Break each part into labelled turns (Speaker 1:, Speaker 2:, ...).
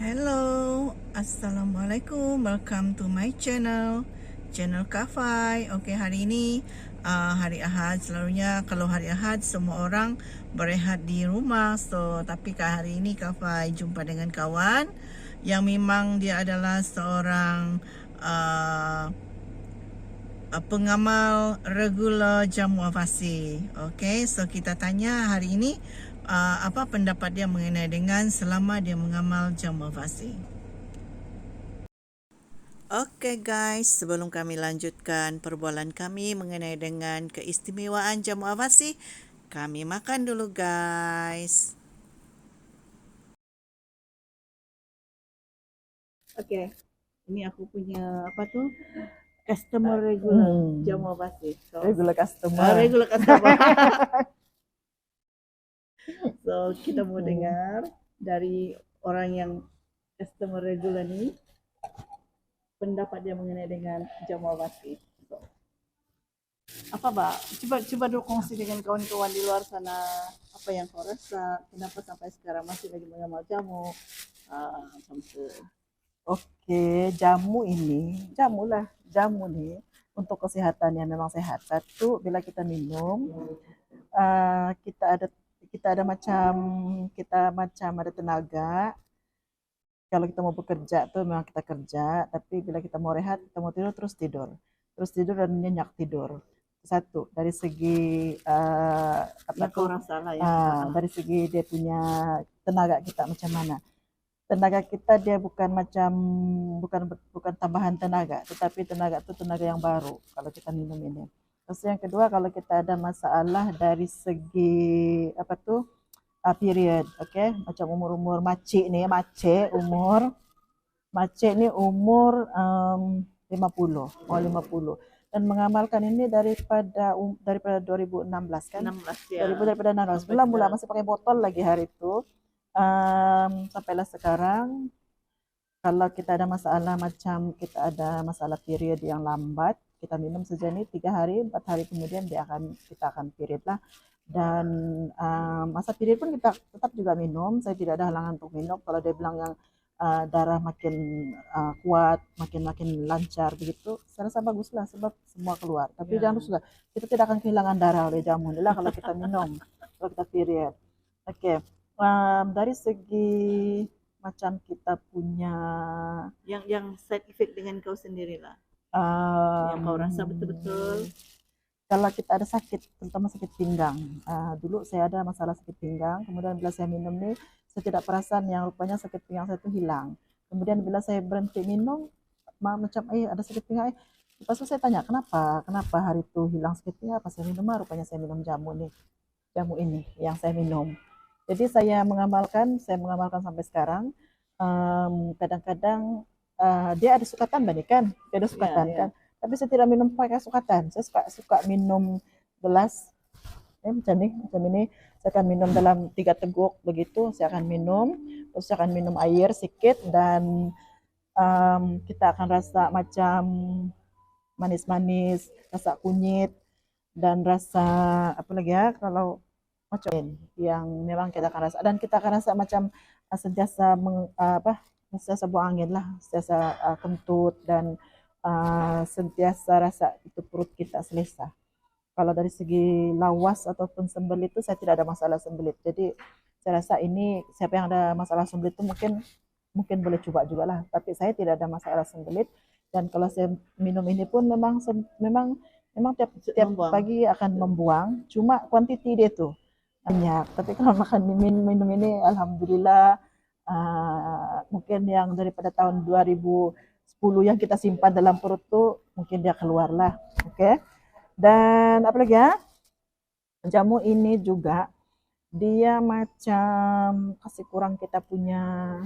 Speaker 1: Hello, Assalamualaikum. Welcome to my channel Kafai. Okey, hari ini hari Ahad. Selalunya kalau hari Ahad semua orang berehat di rumah. Tapi hari ini Kafai jumpa dengan kawan yang memang dia adalah seorang uh, pengamal regular jamu afasi. Okey, so kita tanya hari ini apa pendapat dia mengenai dengan selama dia mengamal jamu afasi. Okey guys, sebelum kami lanjutkan perbualan kami mengenai dengan keistimewaan jamu afasi, kami makan dulu guys. Okey, ini aku punya apa tu? Customer regular jamu afasi.
Speaker 2: Regular customer.
Speaker 1: Regular customer. So kita mau dengar dari orang yang customer regular ni pendapat dia mengenai dengan jamu afasi. So, apa Pak? Cuba dulu kongsi dengan kawan-kawan di luar sana apa yang kau rasa, kenapa sampai sekarang masih lagi mengamal jamu macam tu.
Speaker 2: Oke, jamu nih untuk kesehatan yang memang sehat. Satu, bila kita minum, kita macam ada tenaga. Kalau kita mau bekerja tuh memang kita kerja, tapi bila kita mau rehat, kita mau tidur terus tidur dan nyenyak tidur. Satu, dari segi dari segi dia punya tenaga kita macam mana. Tenaga kita dia bukan tambahan tenaga, tetapi tenaga itu tenaga yang baru kalau kita minum ini. Terus yang kedua, kalau kita ada masalah dari segi period, macam umur macik ni umur 50 dan mengamalkan ini daripada 2016 kan,
Speaker 1: 16 ya.
Speaker 2: daripada 16 mula masih pakai botol lagi hari itu. Sampailah sekarang, kalau kita ada masalah macam kita ada masalah period yang lambat, kita minum saja ni 3 hari 4 hari kemudian kita akan period lah. Dan masa period pun kita tetap juga minum. Saya tidak ada halangan untuk minum. Kalau dia bilang yang darah makin kuat, makin lancar begitu, saya rasa baguslah sebab semua keluar. Tapi jangan lupa, kita tidak akan kehilangan darah oleh jamu ni lah kalau kita minum kalau kita period. Okey. Dari segi macam kita punya
Speaker 1: yang side effect dengan kau sendirilah, yang kau rasa betul-betul
Speaker 2: kalau kita ada sakit, terutama sakit pinggang. Dulu saya ada masalah sakit pinggang, kemudian bila saya minum ni, saya tidak perasan yang rupanya sakit pinggang saya itu hilang. Kemudian bila saya berhenti minum, macam ada sakit pinggang. Lepas itu saya tanya, kenapa hari itu hilang sakit pinggang? Pas saya minum, rupanya saya minum jamu ini yang saya minum. Jadi saya mengamalkan sampai sekarang. Kadang-kadang dia ada sukatan banyak kan, kan. Tapi saya tidak minum pakai sukatan. Saya suka minum gelas macam ini. Saya akan minum dalam 3 teguk begitu. Saya akan minum, terus saya akan minum air sedikit dan kita akan rasa macam manis-manis, rasa kunyit dan rasa apa lagi ya, kalau macam yang memang kita akan rasa, dan kita akan rasa macam sentiasa sentiasa buang angin lah, sentiasa kentut dan sentiasa rasa itu perut kita selesa. Kalau dari segi lawas ataupun sembelit itu saya tidak ada masalah sembelit. Jadi saya rasa ini siapa yang ada masalah sembelit itu mungkin boleh coba juga lah. Tapi saya tidak ada masalah sembelit, dan kalau saya minum ini pun memang tiap pagi akan membuang, cuma kuantiti dia tuh banyak. Tapi kalau makan minum ini alhamdulillah, mungkin yang daripada tahun 2010 yang kita simpan dalam perut tuh mungkin dia keluarlah. Oke. Dan apa lagi ya? Jamu ini juga dia macam kasih kurang kita punya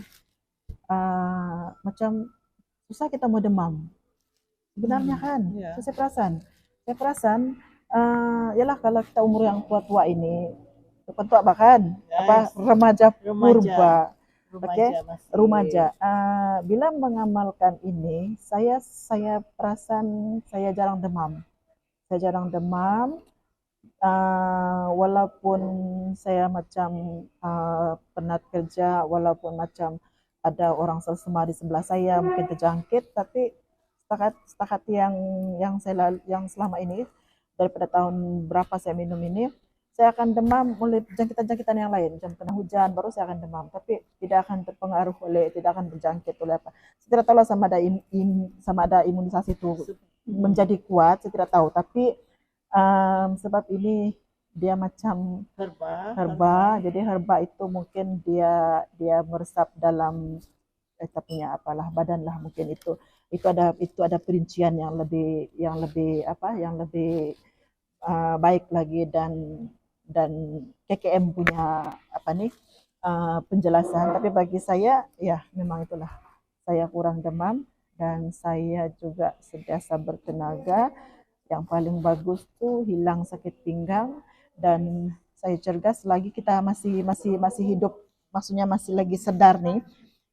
Speaker 2: macam susah kita mau demam. Sebenarnya kan, saya perasan yalah kalau kita umur yang tua-tua ini, tua bahkan remaja purba, remaja. Bila mengamalkan ini, saya perasan saya jarang demam. Walaupun saya macam penat kerja, walaupun macam ada orang sesama di sebelah saya mungkin terjangkit, tapi setakat yang selama ini daripada tahun berapa saya minum ini, saya akan demam oleh jangkitan-jangkitan yang lain. Jam kena hujan baru saya akan demam, tapi tidak akan terpengaruh oleh, tidak akan berjangkit oleh apa. Saya tidak tahu lah sama ada imunisasi itu menjadi kuat, saya tidak tahu. Tapi sebab ini dia macam herba, jadi herba itu mungkin dia meresap dalam punya apalah badan lah, mungkin itu ada perincian yang lebih baik lagi, dan KKM punya apa nih penjelasan. Tapi bagi saya ya memang itulah, saya kurang demam dan saya juga sentiasa bertenaga. Yang paling bagus tuh hilang sakit pinggang, dan saya cergas lagi, kita masih hidup, maksudnya masih lagi sedar nih,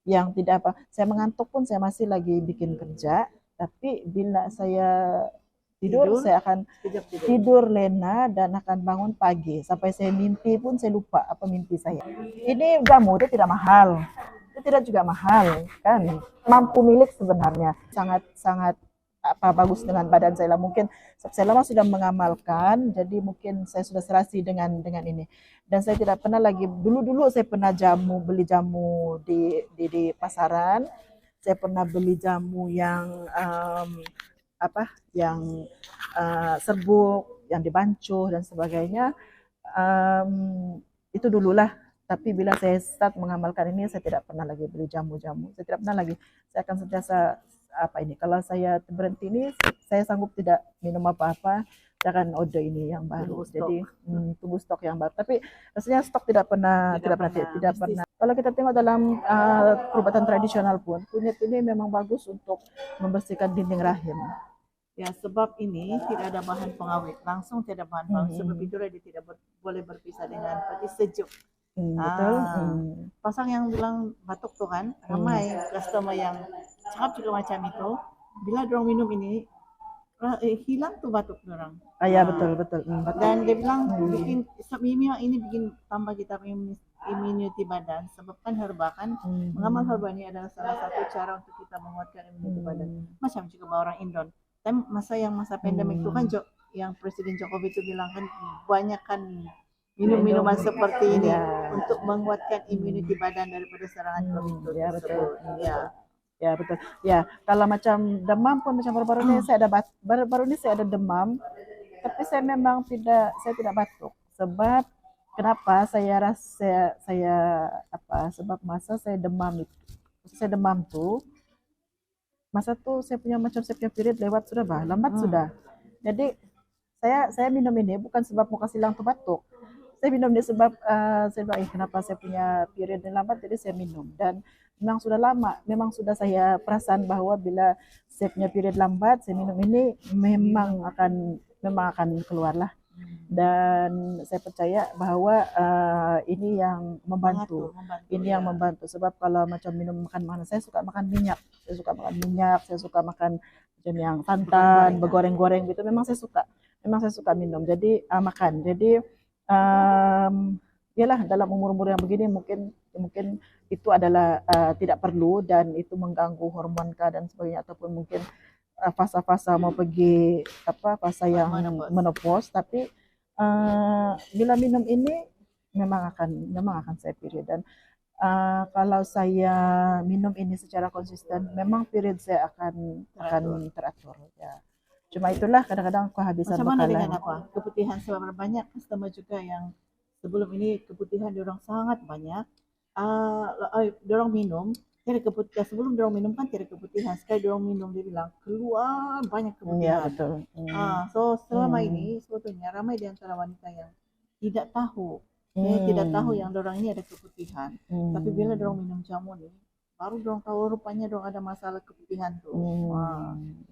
Speaker 2: yang tidak apa, saya mengantuk pun saya masih lagi bikin kerja, tapi bila saya tidur saya akan tidur lena dan akan bangun pagi, sampai saya mimpi pun saya lupa apa mimpi saya. Ini jamu dia tidak mahal, itu tidak juga mahal kan, mampu milik sebenarnya, sangat sangat bagus dengan badan saya lah. Mungkin saya lama sudah mengamalkan, jadi mungkin saya sudah serasi dengan ini. Dan saya tidak pernah lagi, dulu saya pernah beli jamu di pasaran, saya pernah beli jamu yang yang serbuk, yang dibancuh dan sebagainya. Itu dululah. Tapi bila saya start mengamalkan ini, saya tidak pernah lagi beli jamu-jamu. Saya tidak pernah lagi. Saya akan sentiasa kalau saya berhenti ini, saya sanggup tidak minum apa-apa, saya akan order ini yang baru. Jadi tunggu stok yang baru. Tapi rasanya stok tidak pernah. Kalau kita tengok dalam perubatan tradisional pun, kunyit ini memang bagus untuk membersihkan dinding rahim.
Speaker 1: Ya, sebab ini tidak ada bahan pengawet, langsung tidak ada bahan pengawet. Sebab itu dia tidak boleh berpisah dengan peti sejuk.
Speaker 2: Betul.
Speaker 1: Pasang yang bilang batuk tuh kan, ramai customer yang cakap juga macam itu. Bila dorang minum ini, hilang tuh batuk dorang.
Speaker 2: Ya betul.
Speaker 1: Dan dia bilang bikin ini bikin tambah kita immunity badan. Sebab kan herba kan, mengamal herba ini adalah salah satu cara untuk kita menguatkan immunity badan. Macam juga orang Indon. Dan masa pandemik itu kan yang Presiden Jokowi itu bilang kan banyak kan minum-minuman seperti ini untuk menguatkan immunity badan daripada serangan COVID.
Speaker 2: Ya betul. Ya betul. Ya, kalau macam demam pun macam baru-baru ini saya ada demam, tapi saya memang tidak batuk. Sebab kenapa saya sebab masa saya demam tuh, masa tuh saya punya period lewat sudah lambat sudah. Jadi saya minum ini bukan sebab mau kasih hilang tuh batuk. Saya minum ini sebab saya bilang kenapa saya punya period yang lambat, jadi saya minum. Dan memang sudah lama, memang sudah saya perasan bahwa bila saya punya period lambat, saya minum ini memang akan keluar lah. Dan saya percaya bahwa ini yang membantu. Sebab kalau macam makan saya suka makan minyak, saya suka makan macam yang santan, bergoreng-goreng gitu, memang saya suka minum. Jadi makan. Jadi yalah, dalam umur-umur yang begini mungkin itu adalah tidak perlu, dan itu mengganggu hormon dan sebagainya, ataupun mungkin fase-fase mau pergi fase yang menopause. Tapi bila minum ini memang akan saya period. Dan kalau saya minum ini secara konsisten, memang period saya akan teratur ya. Cuma itulah kadang-kadang kehabisan
Speaker 1: bekalan. Macam mana dengan keputihan? Sebab banyak customer juga yang sebelum ini keputihan diorang sangat banyak. Diorang minum tiada keputihan, sebelum diorang minum kan tiada keputihan, sekali diorang minum dia bilang keluar banyak keputihan.
Speaker 2: Ya betul.
Speaker 1: So selama ini sebetulnya ramai di antara wanita yang tidak tahu, tidak tahu yang diorang ini ada keputihan. Tapi bila diorang minum jamu ni, baru diorang tahu rupanya diorang ada masalah keputihan tu.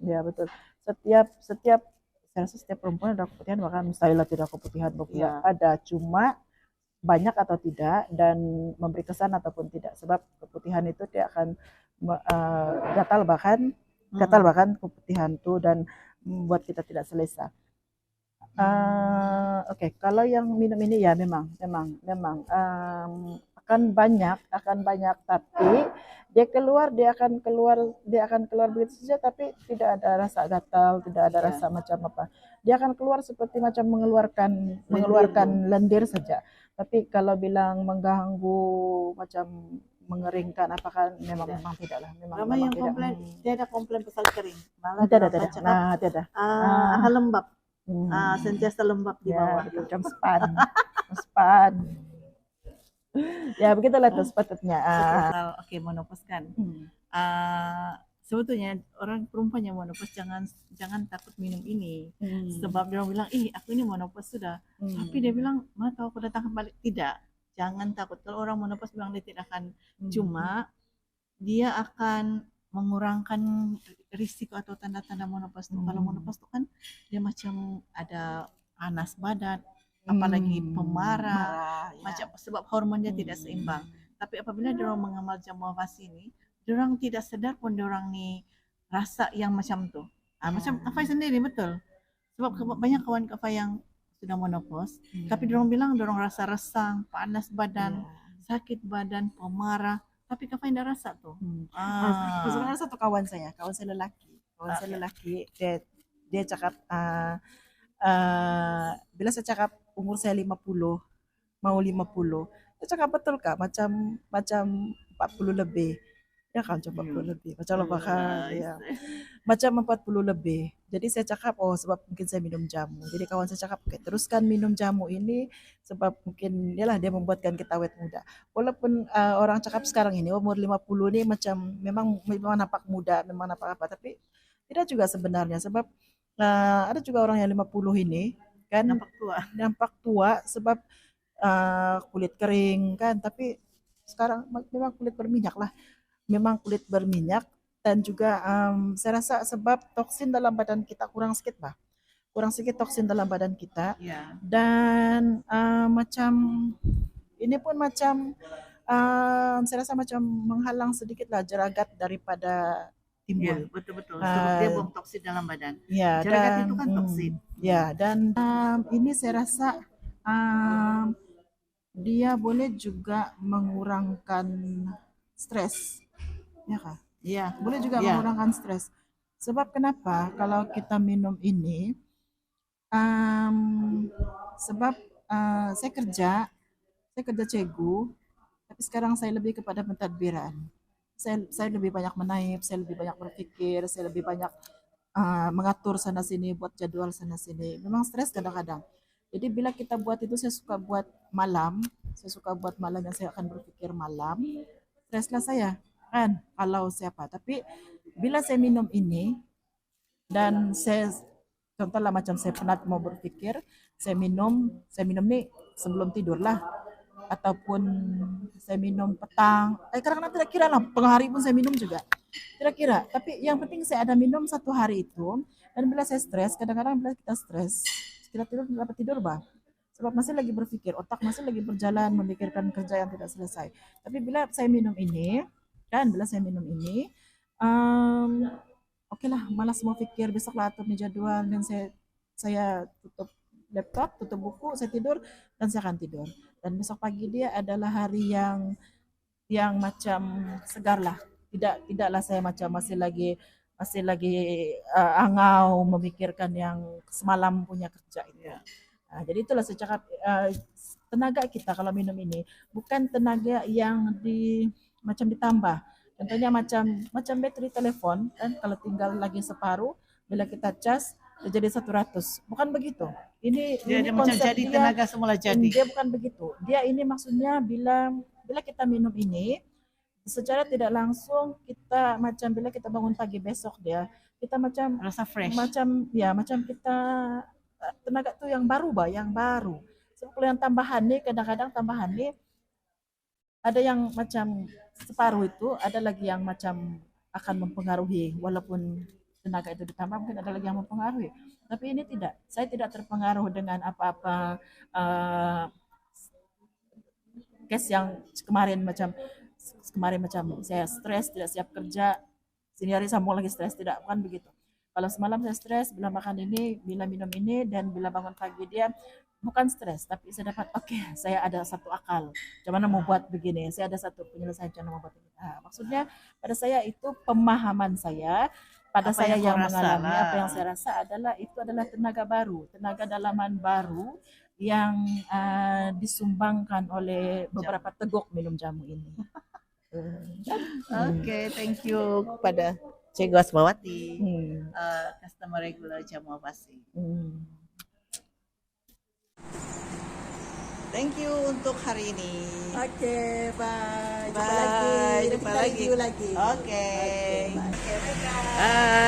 Speaker 2: Ya betul. Setiap perempuan ada keputihan, bahkan misalnya tidak keputihan ada, cuma banyak atau tidak, dan memberi kesan ataupun tidak. Sebab keputihan itu dia akan gatal bahkan keputihan itu, dan membuat kita tidak selesa. Oke, kalau yang minum ini ya memang akan banyak, tapi dia akan keluar begitu saja, tapi tidak ada rasa gatal, tidak ada
Speaker 1: Ya.
Speaker 2: rasa macam apa. Dia akan keluar seperti macam mengeluarkan
Speaker 1: Lendir
Speaker 2: lendir saja. Tapi kalau bilang mengganggu macam mengeringkan apakah memang
Speaker 1: Tidak.
Speaker 2: memang tidak lah, memang
Speaker 1: Ramai yang
Speaker 2: tidak.
Speaker 1: komplain, dia ada komplain pasal kering. Malah
Speaker 2: Tidak,
Speaker 1: dia
Speaker 2: tidak.
Speaker 1: cakap,
Speaker 2: Nah, tidak.
Speaker 1: akan lembab,
Speaker 2: Hmm.
Speaker 1: sentiasa lembab di
Speaker 2: Ya,
Speaker 1: bawah.
Speaker 2: macam span. Span. Ya, begitulah tuh sepatutnya.
Speaker 1: Oke, menopause kan.
Speaker 2: Hmm.
Speaker 1: Sebetulnya orang perempuan yang menopause jangan takut minum ini.
Speaker 2: Hmm.
Speaker 1: Sebab dia bilang, aku ini menopause sudah. Tapi dia bilang, mana tahu aku datang kembali. Tidak, jangan takut. Kalau orang menopause bilang dia tidak akan, cuma dia akan mengurangkan risiko atau tanda-tanda menopause itu. Kalau menopause itu kan dia macam ada panas badan, apalagi pemarah, macam sebab hormon dia tidak seimbang. Tapi apabila dia orang mengamal jamuah wasi ini, dia orang tidak sedar pun dia orang ni rasa yang macam tu. Macam Kafai sendiri betul. Sebab banyak kawan Kafai yang sudah menopause, tapi dia orang bilang dia orang rasa resang, panas badan, sakit badan, pemarah. Tapi Kafai tidak rasa tuh.
Speaker 2: Maksudnya satu kawan saya lelaki, dia cakap bila saya cakap umur saya 50, mau 50, dia cakap betul kak, macam 40 lebih. Ya kan, coba 40 lebih. Macam bahkan ya. Macam 40 lebih. Jadi saya cakap, sebab mungkin saya minum jamu. Jadi kawan saya cakap, oke, teruskan minum jamu ini sebab mungkin yalah dia membuatkan kita awet muda. Walaupun orang cakap sekarang ini umur 50 ini macam memang nampak muda, memang nampak apa, tapi tidak juga sebenarnya sebab ada juga orang yang 50 ini kan nampak tua sebab kulit kering kan, tapi sekarang memang kulit berminyak lah. Memang kulit berminyak dan juga saya rasa sebab toksin dalam badan kita kurang sedikit toksin dalam badan kita. Dan macam ini pun macam saya rasa macam menghalang sedikit lah jeragat daripada timbul.
Speaker 1: Betul-betul. Sebab dia buang toksin dalam badan.
Speaker 2: Ya,
Speaker 1: Jeragat
Speaker 2: dan
Speaker 1: itu kan toksin.
Speaker 2: Ya, dan ini saya rasa dia boleh juga mengurangkan stres. Ya kah?
Speaker 1: Iya.
Speaker 2: Boleh juga mengurangkan stres. Sebab kenapa? Kalau kita minum ini, sebab saya kerja cegu, tapi sekarang saya lebih kepada pentadbiran. Saya lebih banyak menaip, saya lebih banyak berpikir, saya lebih banyak mengatur sana sini, buat jadwal sana sini. Memang stres kadang-kadang. Jadi bila kita buat itu, saya suka buat malam yang saya akan berpikir malam. Streslah saya kan kalau siapa. Tapi bila saya minum ini dan saya contohlah macam saya penat mau berpikir, saya minum nih sebelum tidur lah, ataupun saya minum petang. Kadang-kadang tidak kira lah, tengah hari pun saya minum juga. Tidak kira. Tapi yang penting saya ada minum satu hari itu. Dan bila saya stres, kadang-kadang bila kita stres, kita tidak dapat tidur bah. Sebab masih lagi berpikir, otak masih lagi berjalan memikirkan kerja yang tidak selesai. Tapi bila saya minum ini, oke lah, malas mau pikir, besok lah atur nih jadwal, dan saya tutup laptop, tutup buku, saya tidur, dan saya akan tidur. Dan besok pagi dia adalah hari yang macam segar lah. Tidaklah saya macam masih lagi angau memikirkan yang semalam punya kerja itu. Jadi itulah saya cakap, tenaga kita kalau minum ini bukan tenaga yang macam ditambah. Contohnya macam bateri telepon kan, kalau tinggal lagi separuh, bila kita cas jadi 100. Bukan begitu. Ini
Speaker 1: macam jadi tenaga semula jadi.
Speaker 2: Dia bukan begitu. Dia ini maksudnya bila kita minum ini secara tidak langsung kita macam bila kita bangun pagi besok kita macam
Speaker 1: rasa fresh.
Speaker 2: Macam kita tenaga tuh yang baru. So, kalau yang tambahan nih, kadang-kadang tambahan nih ada yang macam separuh itu, ada lagi yang macam akan mempengaruhi, walaupun tenaga itu ditambah mungkin ada lagi yang mempengaruhi. Tapi ini tidak, saya tidak terpengaruh dengan apa-apa case yang kemarin macam saya stres, tidak siap kerja, sini hari sambung lagi stres, tidak, bukan begitu. Kalau semalam saya stres, bila makan ini, bila minum ini, dan bila bangun pagi dia bukan stres, tapi saya dapat oke, saya ada satu akal. Cuman mau buat begini, saya ada satu penyelesaian cara mau buat ini. Nah, maksudnya pada saya itu pemahaman saya, pada
Speaker 1: Apa
Speaker 2: saya
Speaker 1: yang
Speaker 2: yang
Speaker 1: kau rasa
Speaker 2: mengalami,
Speaker 1: lah.
Speaker 2: apa yang saya rasa adalah itu adalah tenaga baru, tenaga dalaman baru yang disumbangkan oleh beberapa teguk minum jamu ini.
Speaker 1: Oke, thank you kepada Cikgu Asmawati,
Speaker 2: Hmm.
Speaker 1: customer regular Jamu Wasi.
Speaker 2: Hmm.
Speaker 1: Thank you untuk hari ini.
Speaker 2: Oke, bye.
Speaker 1: Bye. Jumpa lagi.
Speaker 2: Kita review lagi.
Speaker 1: Oke.
Speaker 2: Bye.
Speaker 1: Bye.